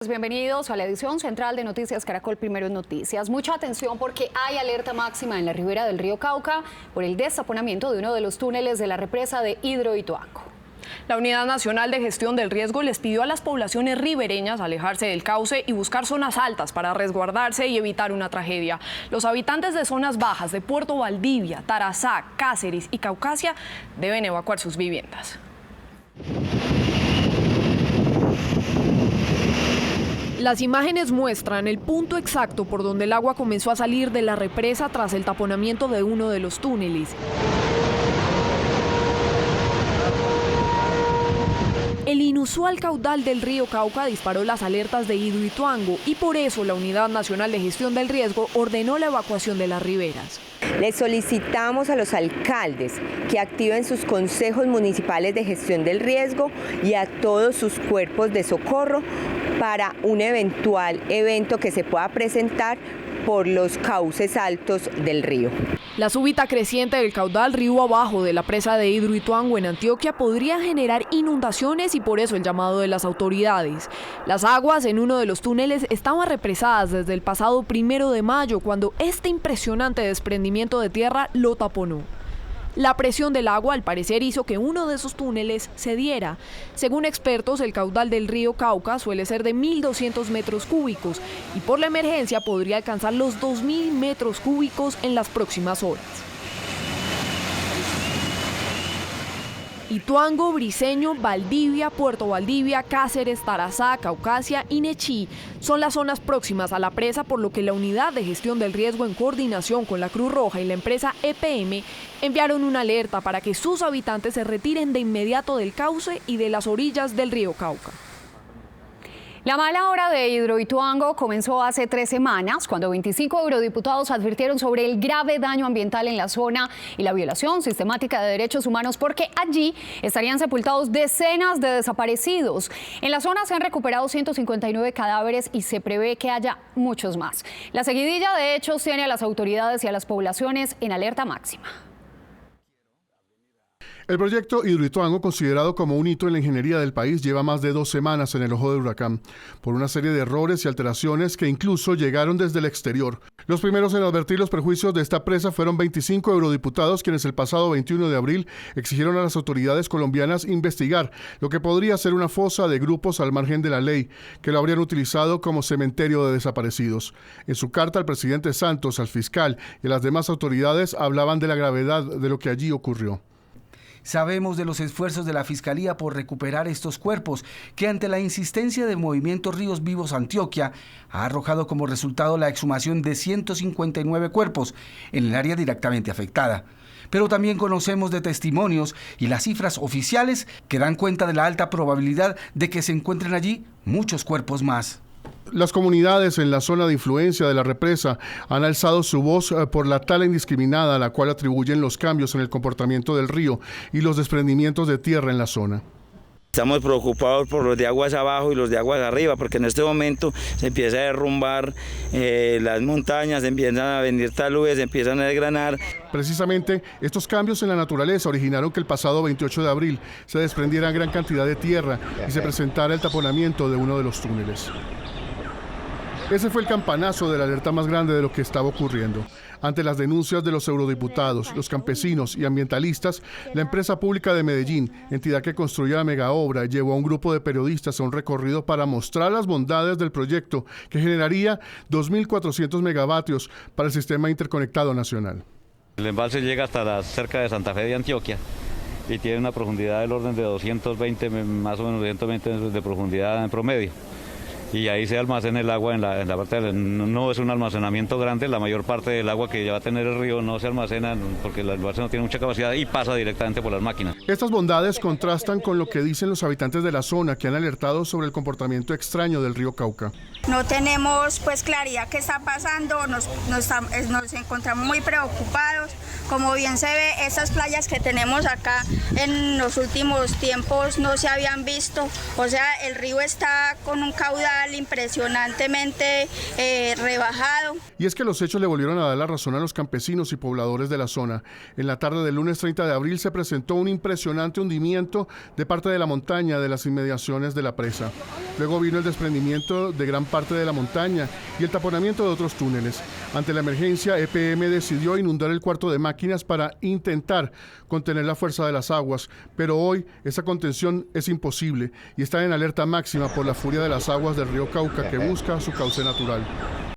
tardes, bienvenidos a la edición central de Noticias Caracol Primero en Noticias. Mucha atención porque hay alerta máxima en la ribera del río Cauca por el destaponamiento de uno de los túneles de la represa de Hidroituango. La Unidad Nacional de Gestión del Riesgo les pidió a las poblaciones ribereñas alejarse del cauce y buscar zonas altas para resguardarse y evitar una tragedia. Los habitantes de zonas bajas de Puerto Valdivia, Tarazá, Cáceres y Caucasia deben evacuar sus viviendas. Las imágenes muestran el punto exacto por donde el agua comenzó a salir de la represa tras el taponamiento de uno de los túneles. El inusual caudal del río Cauca disparó las alertas de Hidroituango y por eso la Unidad Nacional de Gestión del Riesgo ordenó la evacuación de las riberas. Les solicitamos a los alcaldes que activen sus consejos municipales de gestión del riesgo y a todos sus cuerpos de socorro para un eventual evento que se pueda presentar por los cauces altos del río. La súbita creciente del caudal río abajo de la presa de Hidroituango en Antioquia podría generar inundaciones y por eso el llamado de las autoridades. Las aguas en uno de los túneles estaban represadas desde el pasado 1 de mayo cuando este impresionante desprendimiento de tierra lo taponó. La presión del agua al parecer hizo que uno de esos túneles cediera. Según expertos, el caudal del río Cauca suele ser de 1.200 metros cúbicos y por la emergencia podría alcanzar los 2.000 metros cúbicos en las próximas horas. Ituango, Briceño, Valdivia, Puerto Valdivia, Cáceres, Tarazá, Caucasia y Nechí son las zonas próximas a la presa, por lo que la Unidad de Gestión del Riesgo en coordinación con la Cruz Roja y la empresa EPM enviaron una alerta para que sus habitantes se retiren de inmediato del cauce y de las orillas del río Cauca. La mala hora de Hidroituango comenzó hace 3 semanas, cuando 25 eurodiputados advirtieron sobre el grave daño ambiental en la zona y la violación sistemática de derechos humanos, porque allí estarían sepultados decenas de desaparecidos. En la zona se han recuperado 159 cadáveres y se prevé que haya muchos más. La seguidilla de hechos tiene a las autoridades y a las poblaciones en alerta máxima. El proyecto Hidroituango, considerado como un hito en la ingeniería del país, lleva más de 2 semanas en el ojo del huracán, por una serie de errores y alteraciones que incluso llegaron desde el exterior. Los primeros en advertir los perjuicios de esta presa fueron 25 eurodiputados, quienes el pasado 21 de abril exigieron a las autoridades colombianas investigar lo que podría ser una fosa de grupos al margen de la ley, que lo habrían utilizado como cementerio de desaparecidos. En su carta, el presidente Santos, al fiscal y a las demás autoridades hablaban de la gravedad de lo que allí ocurrió. Sabemos de los esfuerzos de la Fiscalía por recuperar estos cuerpos, que ante la insistencia del movimiento Ríos Vivos Antioquia, ha arrojado como resultado la exhumación de 159 cuerpos en el área directamente afectada. Pero también conocemos de testimonios y las cifras oficiales que dan cuenta de la alta probabilidad de que se encuentren allí muchos cuerpos más. Las comunidades en la zona de influencia de la represa han alzado su voz por la tala indiscriminada a la cual atribuyen los cambios en el comportamiento del río y los desprendimientos de tierra en la zona. Estamos preocupados por los de aguas abajo y los de aguas arriba, porque en este momento se empieza a derrumbar las montañas, se empiezan a venir taludes, se empiezan a desgranar. Precisamente estos cambios en la naturaleza originaron que el pasado 28 de abril se desprendiera gran cantidad de tierra y se presentara el taponamiento de uno de los túneles. Ese fue el campanazo de la alerta más grande de lo que estaba ocurriendo. Ante las denuncias de los eurodiputados, los campesinos y ambientalistas, la empresa pública de Medellín, entidad que construyó la megaobra, llevó a un grupo de periodistas a un recorrido para mostrar las bondades del proyecto, que generaría 2.400 megavatios para el sistema interconectado nacional. El embalse llega hasta cerca de Santa Fe de Antioquia y tiene una profundidad del orden de 220, más o menos 220 metros de profundidad en promedio. Y ahí se almacena el agua en la parte no es un almacenamiento grande, la mayor parte del agua que ya va a tener el río no se almacena porque el embalse no tiene mucha capacidad y pasa directamente por las máquinas. Estas bondades contrastan con lo que dicen los habitantes de la zona, que han alertado sobre el comportamiento extraño del río Cauca. No tenemos claridad qué está pasando, nos encontramos muy preocupados Como bien se ve, estas playas que tenemos acá en los últimos tiempos no se habían visto. O sea, el río está con un caudal impresionantemente rebajado. Y es que los hechos le volvieron a dar la razón a los campesinos y pobladores de la zona. En la tarde del lunes 30 de abril se presentó un impresionante hundimiento de parte de la montaña de las inmediaciones de la presa. Luego vino el desprendimiento de gran parte de la montaña y el taponamiento de otros túneles. Ante la emergencia, EPM decidió inundar el cuarto de máquinas para intentar contener la fuerza de las aguas, pero hoy esa contención es imposible y está en alerta máxima por la furia de las aguas del río Cauca que busca su cauce natural.